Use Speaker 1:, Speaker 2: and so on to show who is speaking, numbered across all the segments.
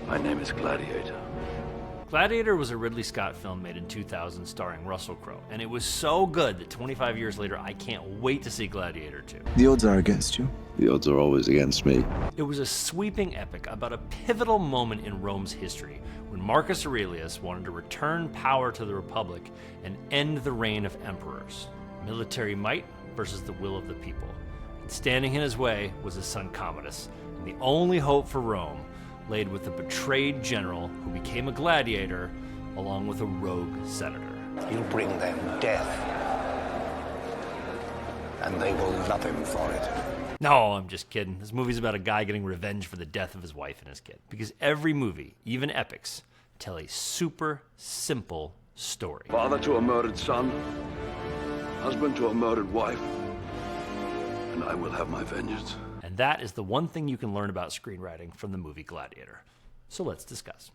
Speaker 1: My name is Gladiator.
Speaker 2: Gladiator was a Ridley Scott film made in 2000 starring Russell Crowe, and it was so good that 25 years later, I can't wait to see Gladiator 2.
Speaker 3: The odds are against you.
Speaker 1: The odds are always against me.
Speaker 2: It was a sweeping epic about a pivotal moment in Rome's history when Marcus Aurelius wanted to return power to the Republic and end the reign of emperors. Military might versus the will of the people. And standing in his way was his son Commodus, and the only hope for Rome laid with the betrayed general who became a gladiator along with a rogue senator.
Speaker 4: You bring them death, and they will love him for it.
Speaker 2: No, I'm just kidding. This movie's about a guy getting revenge for the death of his wife and his kid. Because every movie, even epics, tell a super simple story.
Speaker 5: Father to a murdered son, husband to a murdered wife, and I will have my vengeance.
Speaker 2: And that is the one thing you can learn about screenwriting from the movie Gladiator. So let's discuss.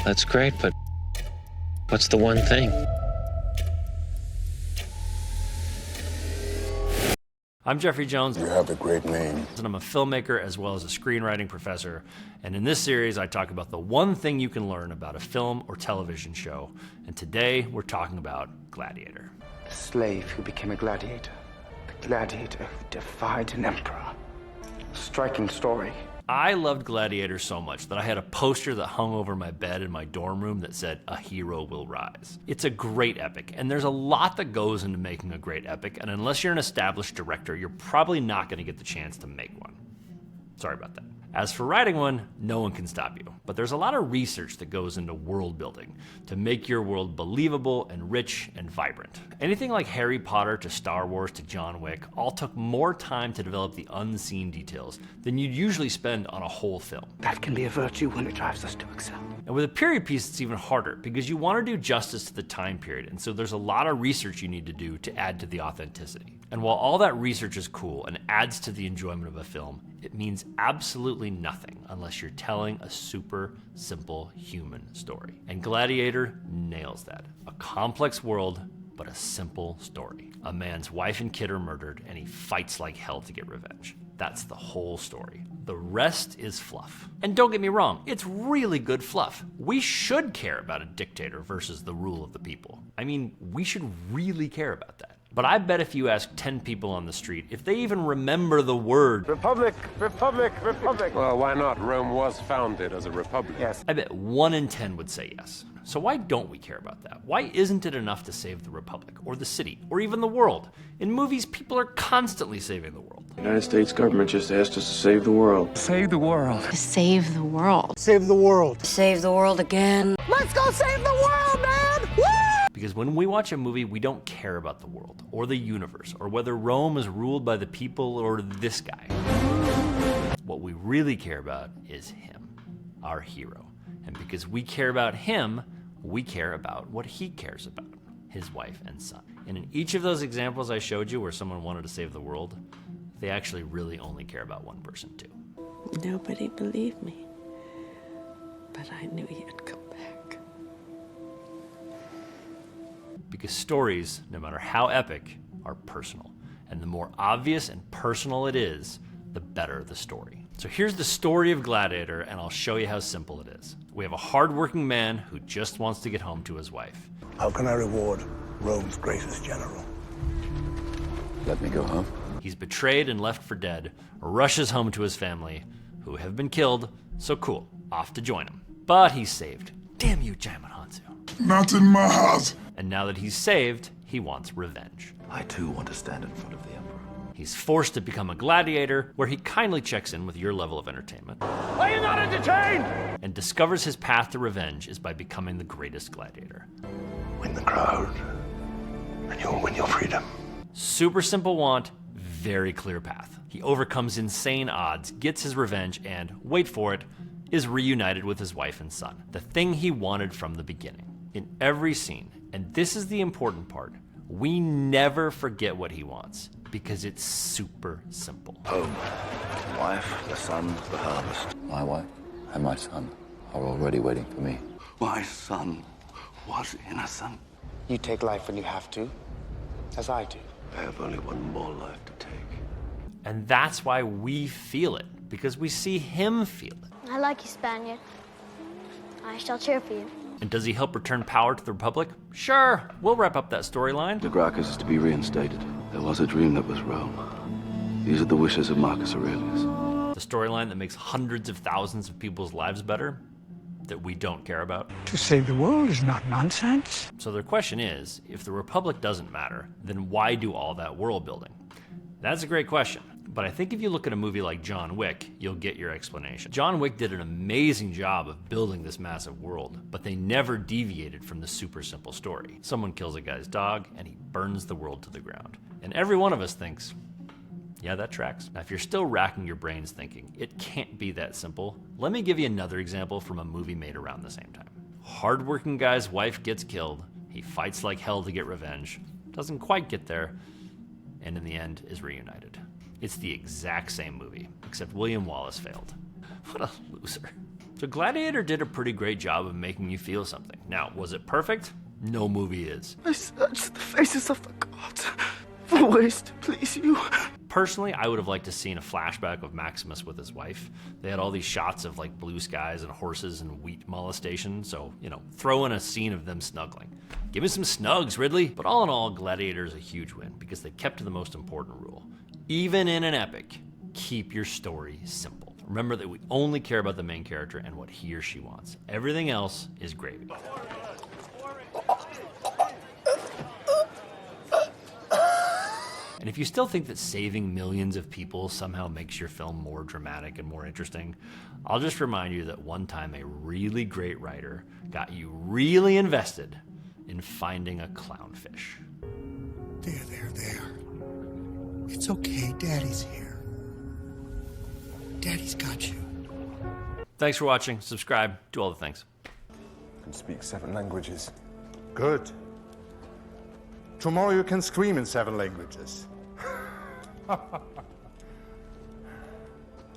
Speaker 6: That's great, but what's the one thing?
Speaker 2: I'm Jeffrey Jones.
Speaker 4: You have a great name.
Speaker 2: And I'm a filmmaker as well as a screenwriting professor. And in this series, I talk about the one thing you can learn about a film or television show. And today, we're talking about Gladiator.
Speaker 7: The slave who became a gladiator. The gladiator who defied an emperor. Striking story.
Speaker 2: I loved Gladiator so much that I had a poster that hung over my bed in my dorm room that said, "A hero will rise." It's a great epic, and there's a lot that goes into making a great epic, and unless you're an established director, you're probably not going to get the chance to make one. Sorry about that. As for writing one, no one can stop you. But there's a lot of research that goes into world building to make your world believable and rich and vibrant. Anything like Harry Potter to Star Wars to John Wick all took more time to develop the unseen details than you'd usually spend on a whole film.
Speaker 7: That can be a virtue when it drives us to excel.
Speaker 2: And with a period piece, it's even harder because you want to do justice to the time period, and so there's a lot of research you need to do to add to the authenticity. And while all that research is cool and adds to the enjoyment of a film, it means absolutely nothing unless you're telling a super simple human story. And Gladiator nails that. A complex world, but a simple story. A man's wife and kid are murdered, and he fights like hell to get revenge. That's the whole story. The rest is fluff. And don't get me wrong, it's really good fluff. We should care about a dictator versus the rule of the people. I mean, we should really care about that. But I bet if you ask 10 people on the street, if they even remember the word
Speaker 8: Republic, Republic, Republic.
Speaker 9: Well, why not? Rome was founded as a republic.
Speaker 7: Yes.
Speaker 2: I bet 1 in 10 would say yes. So why don't we care about that? Why isn't it enough to save the republic, or the city, or even the world? In movies, people are constantly saving the world.
Speaker 3: The United States government just asked us to save the world.
Speaker 8: Save the world.
Speaker 10: Save the world.
Speaker 8: Save the world.
Speaker 10: Save the world again.
Speaker 8: Let's go save the world, man! Woo!
Speaker 2: Because when we watch a movie, we don't care about the world, or the universe, or whether Rome is ruled by the people or this guy. What we really care about is him, our hero. And because we care about him, we care about what he cares about, his wife and son. And in each of those examples I showed you where someone wanted to save the world, they actually really only care about one person too.
Speaker 10: Nobody believed me, but I knew you'd come back.
Speaker 2: Because stories, no matter how epic, are personal. And the more obvious and personal it is, the better the story. So here's the story of Gladiator, and I'll show you how simple it is. We have a hardworking man who just wants to get home to his wife.
Speaker 4: How can I reward Rome's greatest general?
Speaker 1: Let me go home.
Speaker 2: He's betrayed and left for dead, rushes home to his family, who have been killed, so cool, off to join him. But he's saved. Damn you, Jaimin Hansu.
Speaker 5: Not in my house.
Speaker 2: And now that he's saved, he wants revenge.
Speaker 1: I too want to stand in front of the Emperor.
Speaker 2: He's forced to become a gladiator, where he kindly checks in with your level of entertainment.
Speaker 8: Are you not entertained?
Speaker 2: And discovers his path to revenge is by becoming the greatest gladiator.
Speaker 4: Win the crowd, and you'll win your freedom.
Speaker 2: Super simple want, very clear path. He overcomes insane odds, gets his revenge, and, wait for it, is reunited with his wife and son. The thing he wanted from the beginning. In every scene, and this is the important part, we never forget what he wants, because it's super simple.
Speaker 1: Home. Wife, the son, the harvest. My wife and my son are already waiting for me.
Speaker 5: My son was innocent.
Speaker 7: You take life when you have to, as I do.
Speaker 5: I have only one more life to take.
Speaker 2: And that's why we feel it. because we see him feel it.
Speaker 11: I like you, Spaniard. I shall cheer for you.
Speaker 2: And does he help return power to the Republic? Sure, we'll wrap up that storyline.
Speaker 5: The Gracchus is to be reinstated. There was a dream that was Rome. These are the wishes of Marcus Aurelius.
Speaker 2: The storyline that makes hundreds of thousands of people's lives better, that we don't care about.
Speaker 8: To save the world is not nonsense.
Speaker 2: So their question is, if the Republic doesn't matter, then why do all that world building? That's a great question. But I think if you look at a movie like John Wick, you'll get your explanation. John Wick did an amazing job of building this massive world, but they never deviated from the super simple story. Someone kills a guy's dog, and he burns the world to the ground. And every one of us thinks, yeah, that tracks. Now, if you're still racking your brains thinking, it can't be that simple, let me give you another example from a movie made around the same time. Hardworking guy's wife gets killed, he fights like hell to get revenge, doesn't quite get there, and in the end is reunited. It's the exact same movie, except William Wallace failed. What a loser. So Gladiator did a pretty great job of making you feel something. Now, was it perfect? No movie is.
Speaker 7: I searched the faces of the gods for ways to please you.
Speaker 2: Personally, I would have liked to seen a flashback of Maximus with his wife. They had all these shots of like blue skies and horses and wheat molestation, so, throw in a scene of them snuggling. Give me some snugs, Ridley. But all in all, Gladiator is a huge win because they kept to the most important rule. Even in an epic, keep your story simple. Remember that we only care about the main character and what he or she wants. Everything else is gravy. And if you still think that saving millions of people somehow makes your film more dramatic and more interesting, I'll just remind you that one time a really great writer got you really invested in finding a clownfish.
Speaker 8: There. It's okay, Daddy's here. Daddy's got you.
Speaker 2: Thanks for watching. Subscribe. Do all the things.
Speaker 3: Can speak 7 languages.
Speaker 12: Good. Tomorrow you can scream in 7 languages.